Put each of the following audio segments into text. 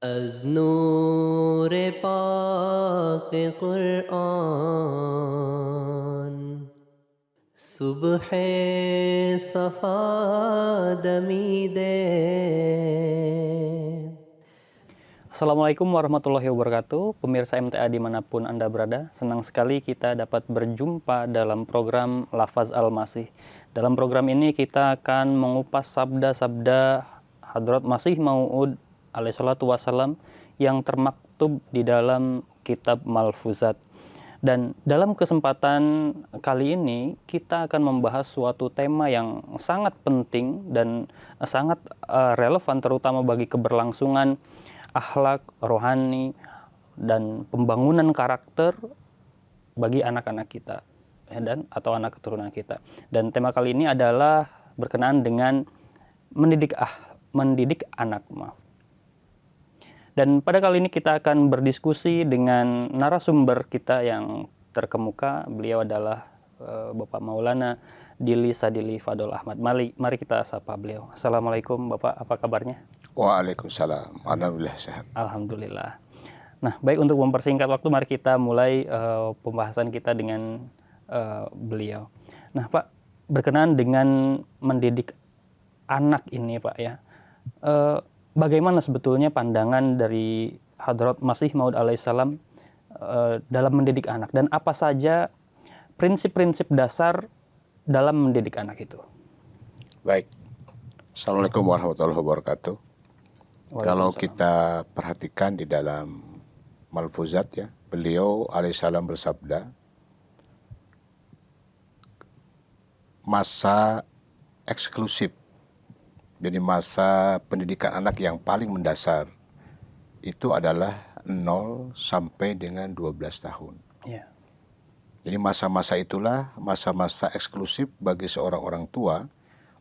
از نور پاک قرآن صبح صفا دمیده. Assalamualaikum warahmatullahi wabarakatuh, pemirsa MTA dimanapun Anda berada. Senang sekali kita dapat berjumpa dalam program Lafaz Al-Masih. Dalam program ini kita akan mengupas sabda-sabda Hadrat Masih Maud alaihissalatu wassalam yang termaktub di dalam kitab Malfuzat. Dan dalam kesempatan kali ini kita akan membahas suatu tema yang sangat penting dan sangat relevan terutama bagi keberlangsungan akhlak, rohani, dan pembangunan karakter bagi anak-anak kita dan atau anak keturunan kita. Dan tema kali ini adalah berkenaan dengan mendidik anak, maaf. Dan pada kali ini kita akan berdiskusi dengan narasumber kita yang terkemuka. Beliau adalah Bapak Maulana Dili Sadili Fadol Ahmad. Mari kita sapa beliau. Assalamualaikum Bapak, apa kabarnya? Waalaikumsalam. Alhamdulillah sehat. Alhamdulillah. Nah, baik, untuk mempersingkat waktu, mari kita mulai pembahasan kita dengan beliau. Nah, Pak, berkenaan dengan mendidik anak ini, Pak, ya. Bagaimana sebetulnya pandangan dari Hadrat Masih Maud alaihissalam dalam mendidik anak, dan apa saja prinsip-prinsip dasar dalam mendidik anak itu? Baik. Assalamualaikum warahmatullahi wabarakatuh. Kalau kita perhatikan di dalam Malfuzat, ya, beliau alaihissalam bersabda, masa eksklusif, jadi masa pendidikan anak yang paling mendasar itu adalah 0 sampai dengan 12 tahun. Ya. Jadi masa-masa itulah masa-masa eksklusif bagi seorang orang tua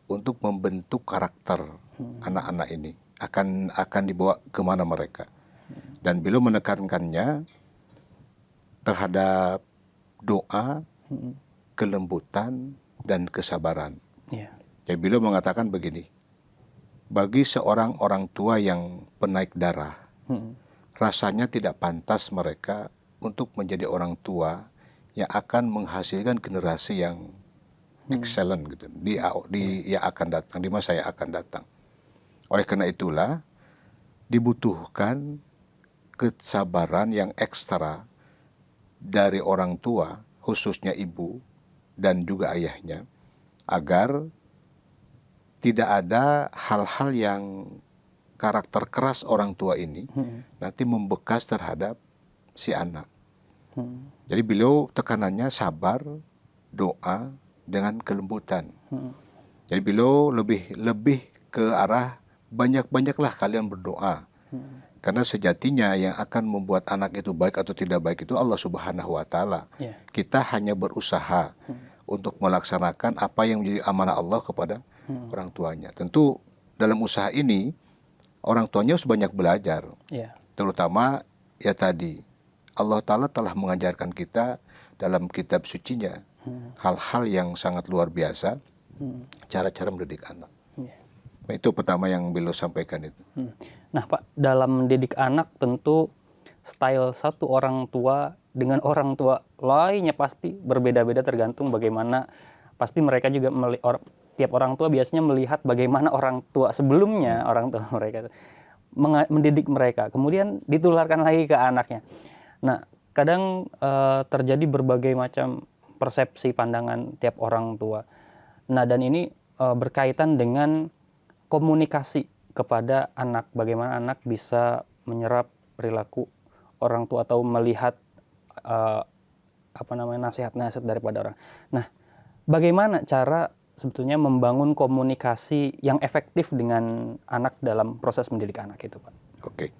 untuk membentuk karakter anak-anak ini. Akan dibawa kemana mereka. Dan beliau menekankannya terhadap doa, kelembutan, dan kesabaran. Ya. Jadi beliau mengatakan begini, bagi seorang orang tua yang penaik darah, rasanya tidak pantas mereka untuk menjadi orang tua yang akan menghasilkan generasi yang excellent gitu yang akan datang, di masa yang akan datang. Oleh karena itulah dibutuhkan kesabaran yang ekstra dari orang tua, khususnya ibu dan juga ayahnya, agar tidak ada hal-hal yang karakter keras orang tua ini nanti membekas terhadap si anak. Jadi beliau tekanannya sabar, doa, dengan kelembutan. Jadi beliau lebih ke arah banyak-banyaklah kalian berdoa. Karena sejatinya yang akan membuat anak itu baik atau tidak baik itu Allah Subhanahu wa Ta'ala. Yeah. Kita hanya berusaha untuk melaksanakan apa yang menjadi amanah Allah kepada orang tuanya. Tentu dalam usaha ini orang tuanya harus banyak belajar. Yeah. Terutama ya tadi Allah Ta'ala telah mengajarkan kita dalam kitab sucinya hal-hal yang sangat luar biasa, cara-cara mendidik anak. Itu pertama yang beliau sampaikan itu. Nah, Pak, dalam mendidik anak tentu style satu orang tua dengan orang tua lainnya pasti berbeda-beda tergantung bagaimana, pasti mereka juga tiap orang tua biasanya melihat bagaimana orang tua sebelumnya, orang tua mereka mendidik mereka, kemudian ditularkan lagi ke anaknya. Nah, kadang terjadi berbagai macam persepsi pandangan tiap orang tua. Nah, dan ini berkaitan dengan komunikasi kepada anak, bagaimana anak bisa menyerap perilaku orang tua atau melihat nasihat-nasihat daripada orang. Nah, bagaimana cara sebetulnya membangun komunikasi yang efektif dengan anak dalam proses mendidik anak itu, Pak? Oke.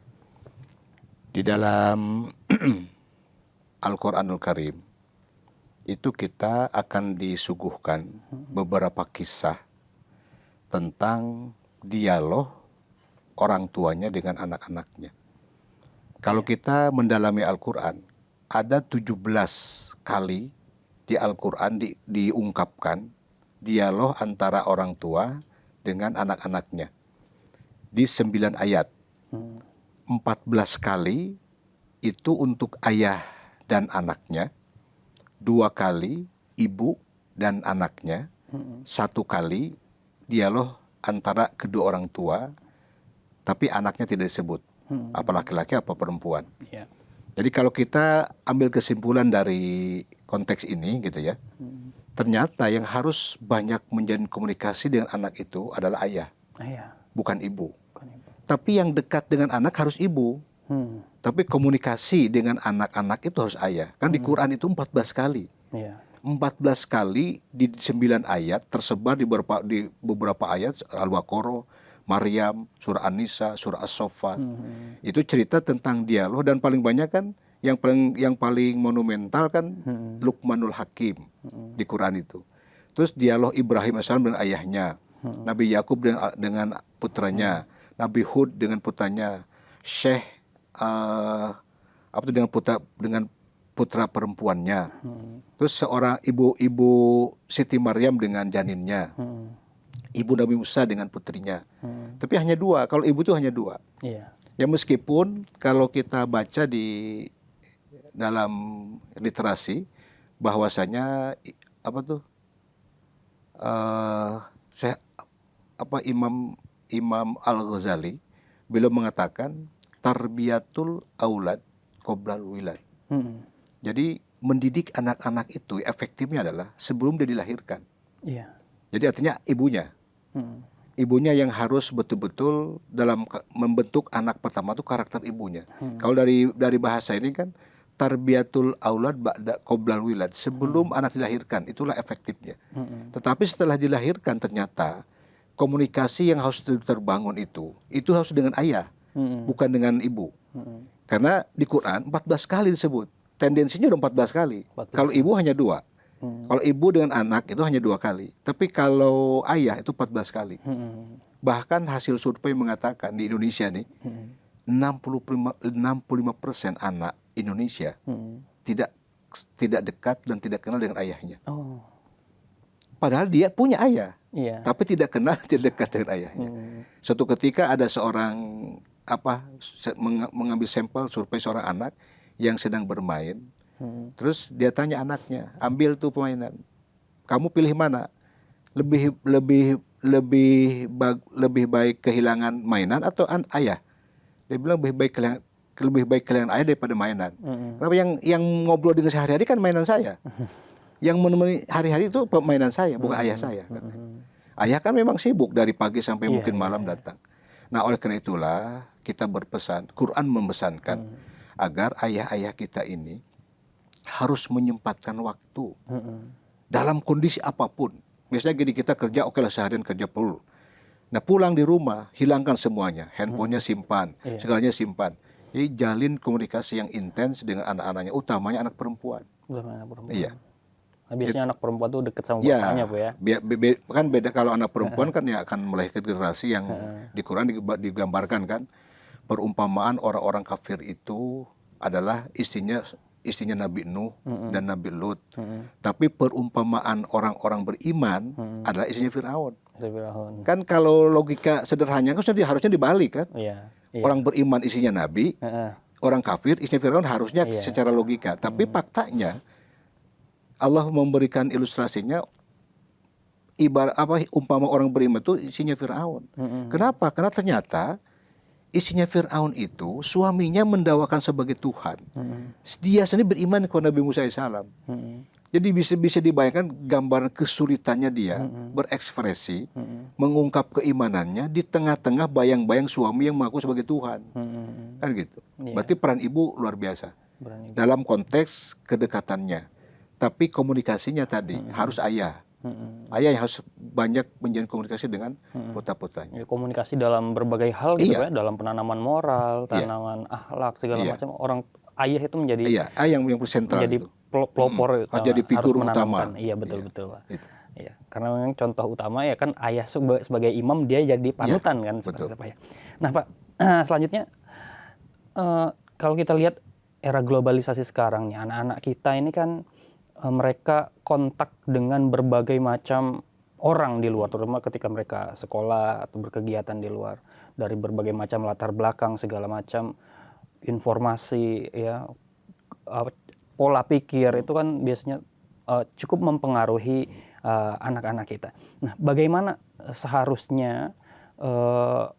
Di dalam Al-Quranul Karim itu kita akan disuguhkan beberapa kisah tentang dialog orang tuanya dengan anak-anaknya. Kalau kita mendalami Al-Quran, ada 17 kali di Al-Quran diungkapkan dialog antara orang tua dengan anak-anaknya di 9 ayat. 14 kali itu untuk ayah dan anaknya, 2 kali ibu dan anaknya, 1 kali dialog antara kedua orang tua, tapi anaknya tidak disebut, apa laki-laki apa perempuan. Iya. Jadi kalau kita ambil kesimpulan dari konteks ini gitu ya, ternyata yang harus banyak menjalin komunikasi dengan anak itu adalah ayah, Iya. bukan ibu. Bukan ibu. Tapi yang dekat dengan anak harus ibu. Tapi komunikasi dengan anak-anak itu harus ayah. Kan di Quran itu 14 kali. Iya. 14 kali di 9 ayat tersebar di beberapa ayat Al-Baqarah, Maryam, surah An-Nisa, surah As-Saffat. Itu cerita tentang dialog, dan paling banyak kan yang paling monumental kan Luqmanul Hakim di Quran itu. Terus dialog Ibrahim AS dengan ayahnya, Nabi Yakub dengan putranya, Nabi Hud dengan putranya, Syekh dengan putra perempuannya. Terus seorang ibu Siti Maryam dengan janinnya. Ibu Nabi Musa dengan putrinya. Tapi hanya 2. Kalau ibu itu hanya 2. Iya. Ya meskipun kalau kita baca di dalam literasi bahwasanya Imam Al-Ghazali beliau mengatakan tarbiyatul aulad qoblal wilad. Jadi mendidik anak-anak itu efektifnya adalah sebelum dia dilahirkan. Iya. Jadi artinya ibunya. Ibunya yang harus betul-betul dalam membentuk anak pertama itu karakter ibunya. Kalau dari bahasa ini kan tarbiyatul aulad ba'da qoblal wilad, sebelum anak dilahirkan, itulah efektifnya. Tetapi setelah dilahirkan ternyata komunikasi yang harus terbangun itu harus dengan ayah, bukan dengan ibu. Karena di Quran 14 kali disebut. Tendensinya udah 14 kali. 14. Kalau ibu hanya 2. Kalau ibu dengan anak itu hanya 2 kali. Tapi kalau ayah itu 14 kali. Bahkan hasil survei mengatakan di Indonesia nih, 65% anak Indonesia tidak dekat dan tidak kenal dengan ayahnya. Oh. Padahal dia punya ayah, Iya. tapi tidak kenal, tidak dekat dengan ayahnya. Suatu ketika ada seorang mengambil sampel survei seorang anak yang sedang bermain. Terus dia tanya anaknya, ambil tuh permainan, kamu pilih mana? Lebih baik kehilangan mainan atau ayah? Dia bilang lebih baik kehilangan ayah daripada mainan. Karena yang ngobrol dengan sehari-hari kan mainan saya. Yang menemani hari-hari itu permainan saya, bukan ayah saya. Ayah kan memang sibuk dari pagi sampai mungkin malam datang. Nah, oleh karena itulah kita berpesan, Quran memesankan agar ayah-ayah kita ini harus menyempatkan waktu dalam kondisi apapun. Misalnya gini, kita kerja, oke lah seharian kerja full. Nah, pulang di rumah, hilangkan semuanya, handphonenya simpan, segalanya simpan. Jadi jalin komunikasi yang intens dengan anak-anaknya, utamanya anak perempuan. Iya. Nah, biasanya anak perempuan tuh deket sama bapaknya, Bu ya. Kan beda kalau anak perempuan kan ya akan melahirkan generasi yang di Quran digambarkan kan, perumpamaan orang-orang kafir itu adalah istrinya Nabi Nuh dan Nabi Lut. Tapi perumpamaan orang-orang beriman adalah istrinya Fir'aun. Kan kalau logika sederhananya kan harusnya dibalik kan. Iya. Orang beriman isinya Nabi, orang kafir isinya Fir'aun, harusnya secara logika. Tapi faktanya Allah memberikan ilustrasinya umpama orang beriman itu isinya Fir'aun. Kenapa? Karena ternyata isinya Fir'aun itu suaminya mendakwakan sebagai Tuhan. Dia sendiri beriman kepada Nabi Musa AS. Jadi bisa dibayangkan gambaran kesulitannya dia berekspresi, mengungkap keimanannya di tengah-tengah bayang-bayang suami yang mengaku sebagai Tuhan. Kan gitu. Berarti peran ibu luar biasa dalam konteks kedekatannya. Tapi komunikasinya tadi harus ayah. Ayah yang harus banyak menjalin komunikasi dengan putra-putranya. Ya, komunikasi dalam berbagai hal gitu ya, dalam penanaman moral, tanaman akhlak segala macam. Ayah itu menjadi ayah yang sentral menjadi itu. Pelopor Harus jadi figur utama. Iya, betul. Iya. Karena memang contoh utama ya kan ayah sebagai imam, dia jadi panutan kan seperti apa ya. Nah, Pak, selanjutnya kalau kita lihat era globalisasi sekarang nih, anak-anak kita ini kan mereka kontak dengan berbagai macam orang di luar, terutama ketika mereka sekolah atau berkegiatan di luar. dari berbagai macam latar belakang, segala macam informasi, ya, pola pikir itu kan biasanya cukup mempengaruhi anak-anak kita. Nah, bagaimana seharusnya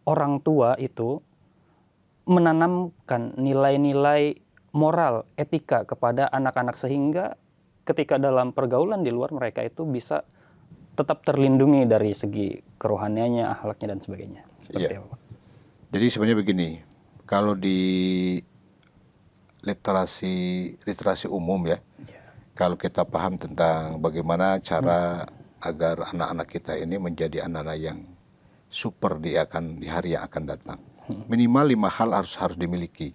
orang tua itu menanamkan nilai-nilai moral, etika kepada anak-anak sehingga ketika dalam pergaulan di luar mereka itu bisa tetap terlindungi dari segi kerohaniannya, akhlaknya dan sebagainya. Seperti apa, Pak? Jadi sebenarnya begini, kalau di literasi umum ya, kalau kita paham tentang bagaimana cara agar anak-anak kita ini menjadi anak-anak yang super di hari yang akan datang. Minimal 5 hal harus dimiliki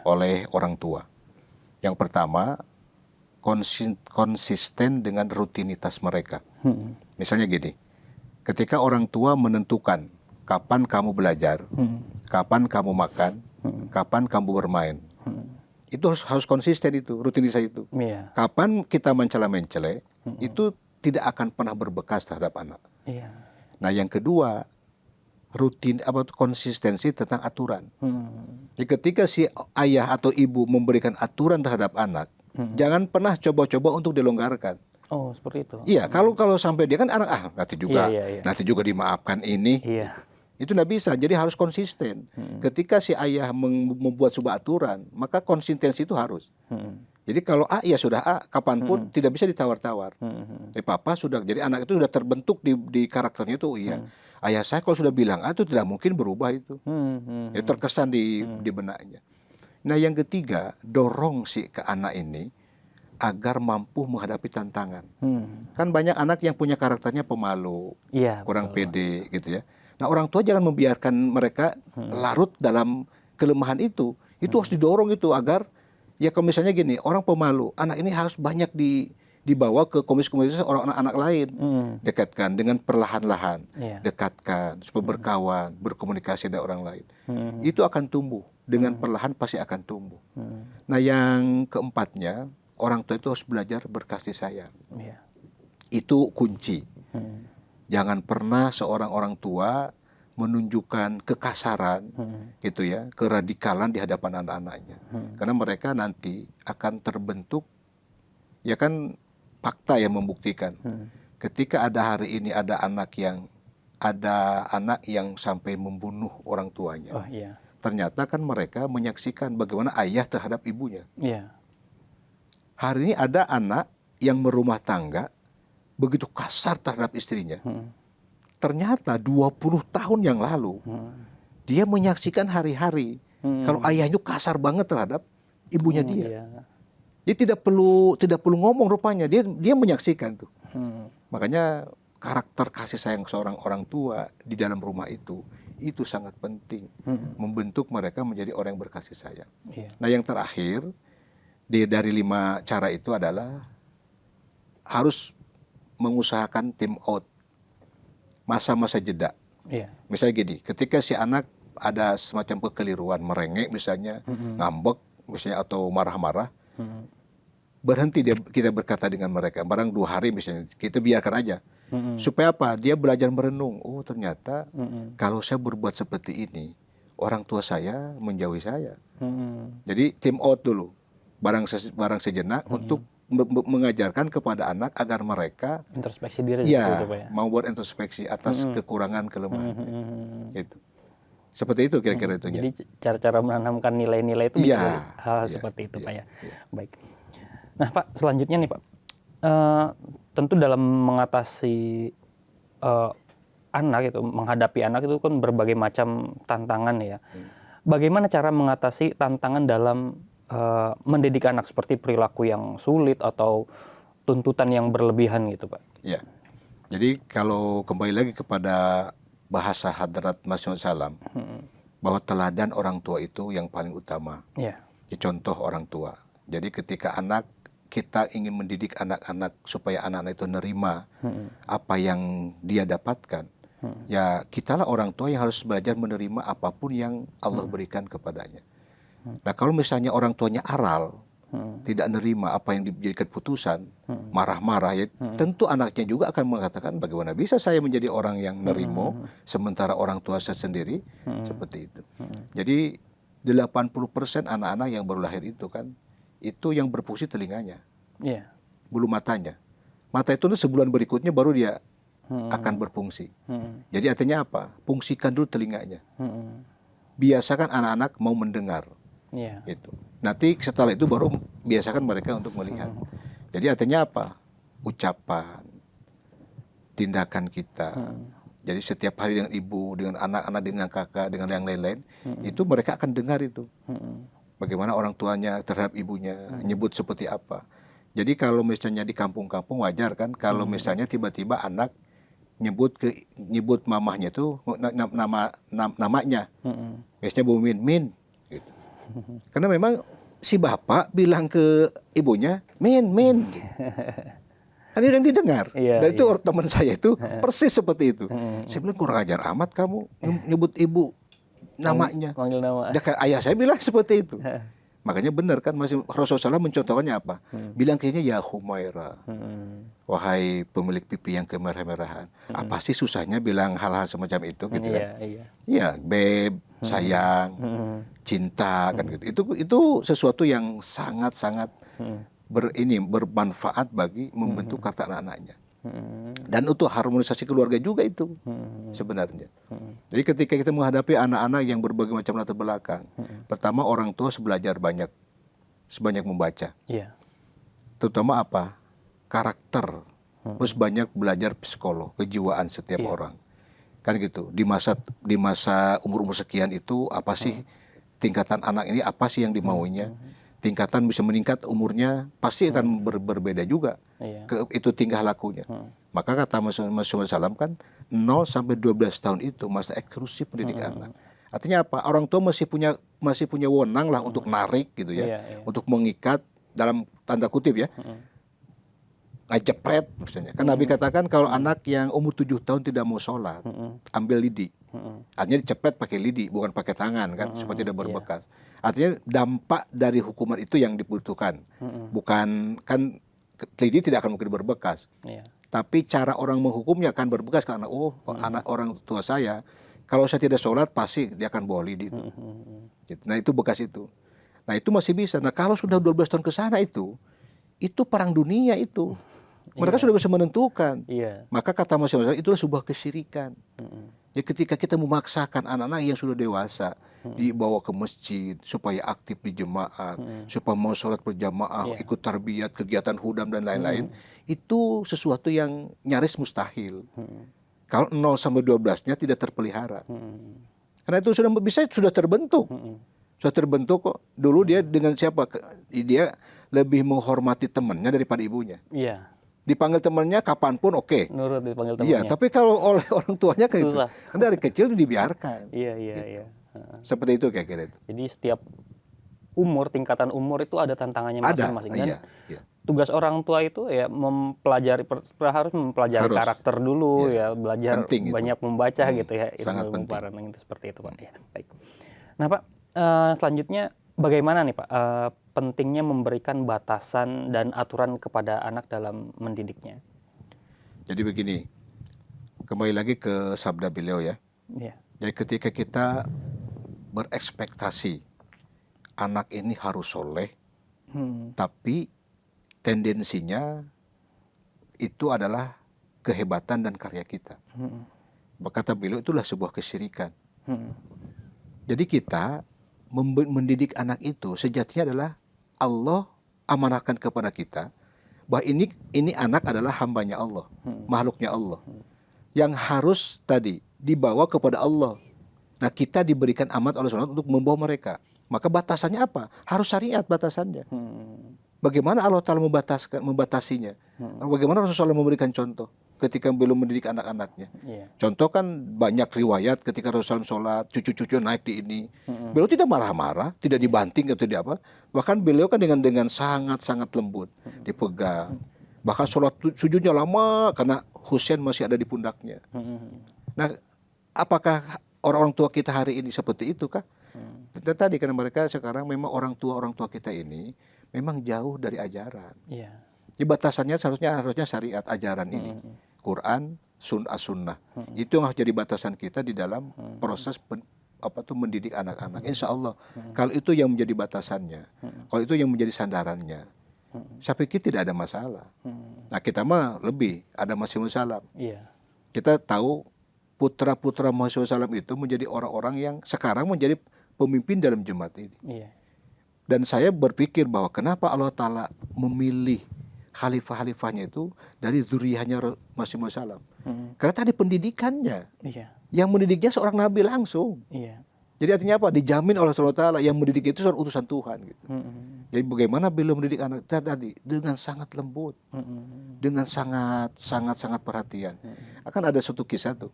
oleh orang tua. Yang pertama, konsisten dengan rutinitas mereka. Misalnya gini, ketika orang tua menentukan kapan kamu belajar, kapan kamu makan, kapan kamu bermain, itu harus konsisten itu, rutinitas itu. Kapan kita mencela-mencele, itu tidak akan pernah berbekas terhadap anak. Nah, yang kedua, konsistensi tentang aturan. Jadi ketika si ayah atau ibu memberikan aturan terhadap anak, jangan pernah coba-coba untuk dilonggarkan. Oh, seperti itu. Iya, kalau sampai dia kan anak nanti juga dimaafkan ini. Itu nggak bisa. Jadi harus konsisten. Ketika si ayah membuat sebuah aturan, maka konsistensi itu harus. Jadi kalau A, ya sudah A, kapanpun tidak bisa ditawar-tawar. Papa sudah, jadi anak itu sudah terbentuk di karakternya itu, iya. Ayah saya kalau sudah bilang A itu tidak mungkin berubah itu. Ya, terkesan di benaknya. Nah, yang ketiga, dorong si ke anak ini agar mampu menghadapi tantangan. Kan banyak anak yang punya karakternya pemalu, kurang pede gitu ya. Nah, orang tua jangan membiarkan mereka larut dalam kelemahan itu. Itu harus didorong itu agar, ya kalau misalnya gini, orang pemalu, anak ini harus banyak dibawa ke komunitas orang anak lain. Dekatkan dengan perlahan-lahan. Dekatkan, supaya berkawan, berkomunikasi dengan orang lain. Itu akan tumbuh. Dengan perlahan pasti akan tumbuh. Nah, yang keempatnya, orang tua itu harus belajar berkasih sayang. Itu kunci. Jangan pernah seorang orang tua menunjukkan kekasaran, gitu ya, keradikalan di hadapan anak-anaknya. Karena mereka nanti akan terbentuk, ya kan, fakta yang membuktikan. Ketika ada hari ini ada anak yang sampai membunuh orang tuanya. Ternyata kan mereka menyaksikan bagaimana ayah terhadap ibunya. Hari ini ada anak yang berumah tangga begitu kasar terhadap istrinya. Ternyata 20 tahun yang lalu dia menyaksikan hari-hari kalau ayahnya kasar banget terhadap ibunya dia. Dia tidak perlu ngomong rupanya, dia menyaksikan tuh. Makanya karakter kasih sayang seorang orang tua di dalam rumah itu sangat penting, membentuk mereka menjadi orang yang berkasih sayang. Nah, yang terakhir dari 5 cara itu adalah harus mengusahakan time out, masa-masa jeda. Misalnya gini, ketika si anak ada semacam kekeliruan, merengek misalnya, ngambek misalnya atau marah-marah, berhenti kita berkata dengan mereka, barang 2 hari misalnya, kita biarkan aja. Supaya apa? Dia belajar merenung. Oh, ternyata kalau saya berbuat seperti ini, orang tua saya menjauhi saya. Jadi time out dulu, barang sejenak untuk mengajarkan kepada anak agar mereka introspeksi diri, mau buat introspeksi atas kekurangan kelemahan. Itu seperti itu kira-kira itu. Jadi cara-cara menanamkan nilai-nilai itu bisa hal seperti itu, Pak ya. Baik. Nah, Pak, selanjutnya nih, Pak, tentu dalam mengatasi anak itu, menghadapi anak itu kan berbagai macam tantangan ya. Bagaimana cara mengatasi tantangan dalam mendidik anak, seperti perilaku yang sulit atau tuntutan yang berlebihan gitu, Pak? Ya, jadi kalau kembali lagi kepada bahasa Hadrat Masih Salam, bahwa teladan orang tua itu yang paling utama. Contoh orang tua. Jadi ketika kita ingin mendidik anak-anak supaya anak-anak itu nerima apa yang dia dapatkan, ya kitalah orang tua yang harus belajar menerima apapun yang Allah berikan kepadanya. Nah, kalau misalnya orang tuanya aral, tidak nerima apa yang dijadikan putusan, marah-marah, ya tentu anaknya juga akan mengatakan bagaimana bisa saya menjadi orang yang nerimo sementara orang tua saya sendiri seperti itu. Jadi 80% anak-anak yang baru lahir itu kan, itu yang berfungsi telinganya, Iya. belum matanya. Mata itu sebulan berikutnya baru dia akan berfungsi. Jadi artinya apa? Fungsikan dulu telinganya. Biasakan anak-anak mau mendengar. Iya. Gitu. Nanti setelah itu baru biasakan mereka untuk melihat. Jadi artinya apa? Ucapan, tindakan kita. Jadi setiap hari dengan ibu, dengan anak-anak, dengan kakak, dengan yang lain-lain, itu mereka akan dengar itu. Bagaimana orang tuanya terhadap ibunya, nyebut seperti apa. Jadi kalau misalnya di kampung-kampung wajar kan, kalau misalnya tiba-tiba anak nyebut mamahnya tuh namanya. Biasanya Bu Min. Gitu. Karena memang si bapak bilang ke ibunya, Min. Kan dia yang didengar. Iya, Dan itu teman saya itu persis seperti itu. Saya bilang kurang ajar amat kamu nyebut ibu namanya. Panggil nama. Ya, kan ayah saya bilang seperti itu. Makanya benar kan Rasulullah SAW mencontohkannya apa? Bilang kayaknya ya Humaira. Wahai pemilik pipi yang kemerah-merahan. Apa sih susahnya bilang hal-hal semacam itu gitu kan? Iya. Iya, beb, sayang, cinta kan gitu. Itu sesuatu yang sangat-sangat bermanfaat bagi membentuk karakter anak-anaknya. Dan untuk harmonisasi keluarga juga itu sebenarnya. Jadi ketika kita menghadapi anak-anak yang berbagai macam latar belakang, pertama orang tua belajar sebanyak membaca. Iya. Terutama apa? Karakter. Terus banyak belajar psikolog, kejiwaan setiap orang. Kan gitu. Di masa umur sekian itu apa sih tingkatan anak ini, apa sih yang dimauinya? Tingkatan bisa meningkat umurnya pasti akan berbeda juga. Itu tingkah lakunya. Maka kata Mas SAW kan 0 sampai 12 tahun itu masa eksklusif pendidikan anak. Artinya apa? Orang tua masih punya wewenang lah untuk narik gitu ya. Untuk mengikat dalam tanda kutip ya. Ngejepret misalnya. Kan Nabi katakan kalau anak yang umur 7 tahun tidak mau sholat, ambil lidi. Artinya dicepet pakai lidi, bukan pakai tangan kan, supaya tidak berbekas. Artinya dampak dari hukuman itu yang dibutuhkan. Bukan kan lidi tidak akan mungkin berbekas. Tapi cara orang menghukumnya akan berbekas karena anak orang tua saya kalau saya tidak sholat pasti dia akan bawa lidi itu. Nah itu bekas itu. Nah itu masih bisa. Nah kalau sudah 12 tahun ke sana itu perang dunia itu. Mereka sudah bisa menentukan. Maka kata Mas Yonatan itulah sebuah kesyirikan. Ya ketika kita memaksakan anak-anak yang sudah dewasa dibawa ke masjid supaya aktif di jemaat, supaya mau sholat berjamaah, ikut tarbiyat, kegiatan hudam dan lain-lain, itu sesuatu yang nyaris mustahil. Kalau 0 sampai 12-nya tidak terpelihara. Karena itu sudah terbentuk. Sudah terbentuk kok. Dulu dia dengan siapa? Dia lebih menghormati temannya daripada ibunya. Dipanggil temannya kapanpun oke. Nurut dipanggil temannya. Iya, tapi kalau oleh orang tuanya kayak gitu. Kan dari kecil dibiarkan. Iya. Seperti itu kayak kira itu. Jadi setiap tingkatan umur itu ada tantangannya masing-masing. Dan tugas orang tua itu ya harus mempelajari karakter dulu ya, belajar penting banyak membaca gitu ya. Sangat penting. Itu seperti itu Pak. Ya, baik. Nah Pak, selanjutnya bagaimana nih Pak pentingnya memberikan batasan dan aturan kepada anak dalam mendidiknya? Jadi begini, kembali lagi ke sabda beliau ya. Jadi ketika kita berekspektasi anak ini harus soleh, tapi tendensinya itu adalah kehebatan dan karya kita. Kata beliau itulah sebuah kesyirikan. Jadi kita mendidik anak itu sejatinya adalah Allah amanahkan kepada kita bahwa ini anak adalah hambanya Allah, makhluknya Allah, yang harus tadi dibawa kepada Allah. Nah kita diberikan amanat oleh Allah untuk membawa mereka. Maka batasannya apa? Harus syariat batasannya. Bagaimana Allah Ta'ala membatasinya? Bagaimana Rasulullah memberikan contoh ketika belum mendidik anak-anaknya? Contoh kan banyak riwayat ketika Rasulullah sholat, cucu-cucu naik di ini. Beliau tidak marah-marah, tidak dibanting atau tidak apa. Bahkan beliau kan dengan sangat-sangat lembut, dipegang. Bahkan sholat sujudnya lama karena Husain masih ada di pundaknya. Nah, apakah orang-orang tua kita hari ini seperti itu kah? Tadi karena mereka sekarang memang orang tua kita ini memang jauh dari ajaran. Iya. Jadi batasannya harusnya syariat ajaran ini. Quran, sunnah. Itu yang harus jadi batasan kita di dalam proses mendidik anak-anak. Insya Allah, kalau itu yang menjadi batasannya, kalau itu yang menjadi sandarannya, saya pikir tidak ada masalah. Nah, kita mah lebih ada Masih Salam. Iya. Kita tahu putra-putra Masih Salam itu menjadi orang-orang yang sekarang menjadi pemimpin dalam jemaat ini. Iya. Dan saya berpikir bahwa kenapa Allah Ta'ala memilih khalifah-khalifahnya itu dari zuriyahnya Masih Salam. Karena tadi pendidikannya. Iya. Yang mendidiknya seorang nabi langsung. Iya. Jadi artinya apa? Dijamin oleh Allah Ta'ala yang mendidik itu seorang utusan Tuhan. Gitu. Jadi bagaimana beliau mendidik anak tadi? Dengan sangat lembut. Dengan sangat perhatian. Akan ada suatu kisah tuh.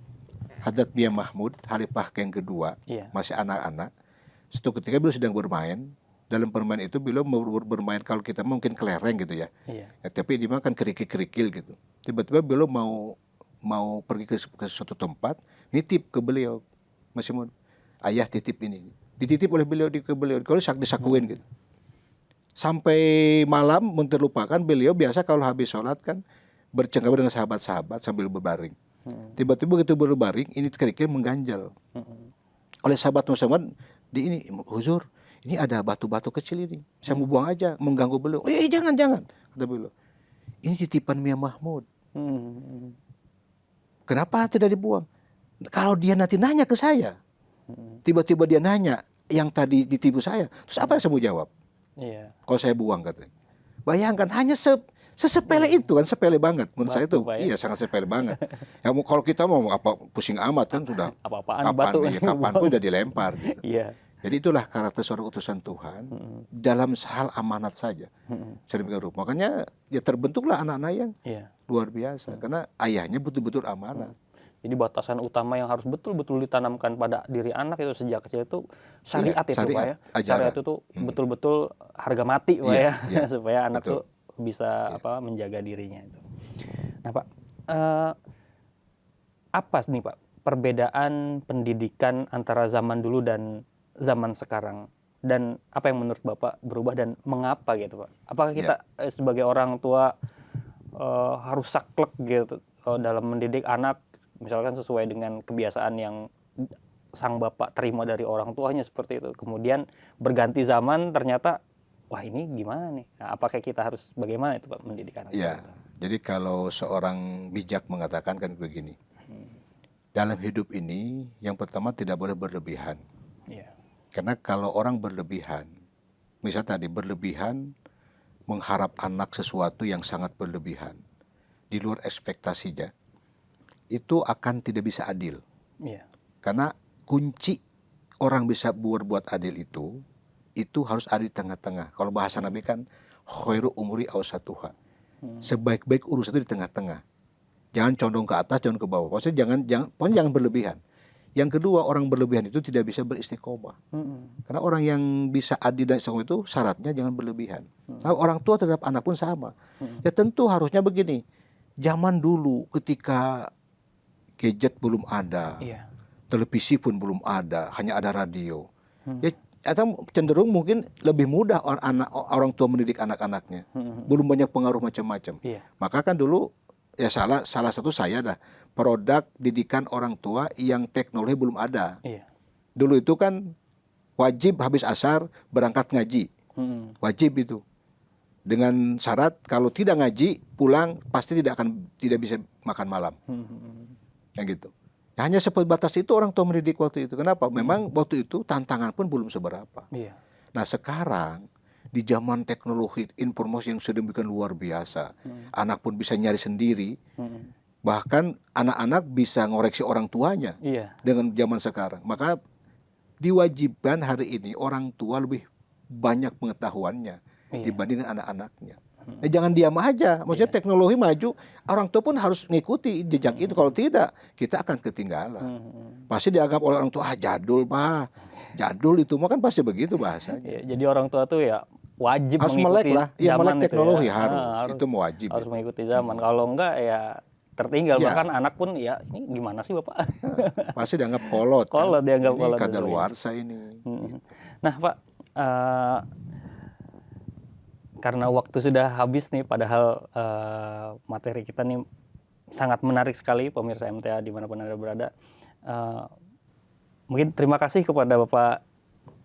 Hadrat Mian Mahmud, khalifah yang kedua, masih anak-anak. Suatu ketika beliau sedang bermain. Dalam permainan itu beliau bermain, kalau kita mungkin kelereng gitu ya. Ya, tapi ini mah kan kerikil-kerikil gitu. Tiba-tiba beliau mau pergi ke suatu tempat, nitip ke beliau, Masih mau, ayah titip ini. Dititip oleh beliau ke beliau, kalau disakuin gitu. Sampai malam terlupakan, beliau biasa kalau habis sholat kan bercengkrama dengan sahabat-sahabat sambil berbaring. Tiba-tiba begitu berbaring, ini kerikil mengganjal. Oleh sahabat Muhammad, ini huzur, ini ada batu-batu kecil ini, saya mau buang aja, mengganggu beliau. Jangan, kata beliau. Ini titipan Mian Mahmud. Kenapa tidak dibuang? Kalau dia nanti nanya ke saya, tiba-tiba dia nanya yang tadi ditipu saya, terus apa yang saya mau jawab? Kalau saya buang, katanya. Bayangkan hanya sesepele itu kan, sepele banget. Menurut saya itu, iya sangat sepele banget. Ya, kalau kita mau apa pusing amat kan sudah kapan pun sudah dilempar. Gitu. Jadi itulah karakter seorang utusan Tuhan dalam hal amanat saja. Sedemikian rupa. Makanya ya terbentuklah anak-anak yang luar biasa karena ayahnya betul-betul amanat. Jadi batasan utama yang harus betul-betul ditanamkan pada diri anak itu sejak kecil itu syariat itu Pak ya. Syariat itu betul-betul harga mati Pak ya. Supaya anak tuh bisa menjaga dirinya itu. Nah Pak, apa nih Pak perbedaan pendidikan antara zaman dulu dan zaman sekarang, dan apa yang menurut Bapak berubah dan mengapa gitu Pak? Apakah kita sebagai orang tua harus saklek gitu dalam mendidik anak, misalkan sesuai dengan kebiasaan yang sang bapak terima dari orang tuanya seperti itu, kemudian berganti zaman ternyata wah ini gimana nih? Nah, apakah kita harus bagaimana itu Pak mendidik anak? Jadi kalau seorang bijak mengatakan kan begini, dalam hidup ini yang pertama tidak boleh berlebihan. Karena kalau orang berlebihan, misal tadi berlebihan mengharap anak sesuatu yang sangat berlebihan, di luar ekspektasinya, itu akan tidak bisa adil. Karena kunci orang bisa berbuat adil itu harus ada di tengah-tengah. Kalau bahasa Nabi kan, khairu umuri awsatuha. Sebaik-baik urusan itu di tengah-tengah. Jangan condong ke atas, jangan ke bawah. Maksudnya jangan berlebihan. Yang kedua, orang berlebihan itu tidak bisa beristiqomah. Karena orang yang bisa adil dan istiqomah itu syaratnya jangan berlebihan. Nah, orang tua terhadap anak pun sama. Ya tentu harusnya begini. Zaman dulu ketika gadget belum ada, televisi pun belum ada, hanya ada radio. Ya atau cenderung mungkin lebih mudah orang tua mendidik anak-anaknya. Belum banyak pengaruh macam-macam. Maka kan dulu ya salah satu saya dah produk didikan orang tua yang teknologi belum ada. Dulu itu kan wajib habis asar berangkat ngaji. Wajib itu. Dengan syarat kalau tidak ngaji pulang pasti tidak bisa makan malam. Yang gitu. Hanya sebatas itu orang tua mendidik waktu itu. Kenapa? Memang waktu itu tantangan pun belum seberapa. Nah sekarang di zaman teknologi informasi yang sedemikian luar biasa, anak pun bisa nyari sendiri. Bahkan anak-anak bisa ngoreksi orang tuanya dengan zaman sekarang. Maka diwajibkan hari ini orang tua lebih banyak pengetahuannya dibandingkan anak-anaknya. Jangan diam aja. Maksudnya teknologi maju, orang tua pun harus mengikuti jejak itu. Kalau tidak, kita akan ketinggalan. Pasti dianggap oleh orang tua, jadul Pak. Jadul itu mah kan pasti begitu bahasanya. Jadi orang tua tuh ya wajib harus mengikuti zaman melek teknologi itu harus. Itu mewajib. Harus mengikuti zaman. Kalau enggak ya tertinggal. Bahkan anak pun ya ini gimana sih Bapak? Pasti dianggap kolot. Kolot dianggap kolot. Ini kadaluarsa ini. Nah Pak, karena waktu sudah habis nih, padahal materi kita nih sangat menarik sekali pemirsa MTA dimanapun Anda berada. Mungkin terima kasih kepada Bapak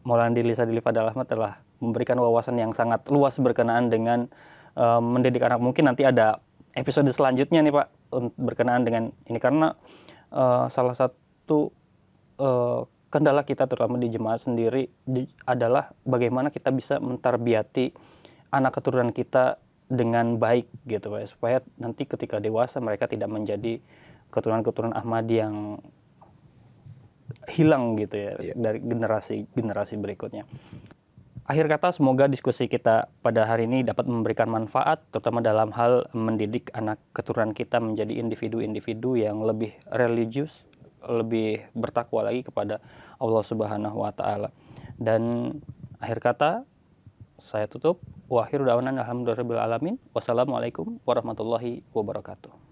Maulana Dili Sadili Fadal Ahmad telah memberikan wawasan yang sangat luas berkenaan dengan mendidik anak. Mungkin nanti ada episode selanjutnya nih Pak berkenaan dengan ini, karena salah satu kendala kita terutama di jemaat sendiri adalah bagaimana kita bisa mentarbiyati anak keturunan kita dengan baik gitu Pak, supaya nanti ketika dewasa mereka tidak menjadi keturunan-keturunan Ahmadi yang hilang gitu ya dari generasi berikutnya. Akhir kata, semoga diskusi kita pada hari ini dapat memberikan manfaat, terutama dalam hal mendidik anak keturunan kita menjadi individu-individu yang lebih religius, lebih bertakwa lagi kepada Allah Subhanahu wa Ta'ala. Dan akhir kata, saya tutup. Wa akhiru da'wana alhamdulillahirabbil alamin. Wassalamualaikum warahmatullahi wabarakatuh.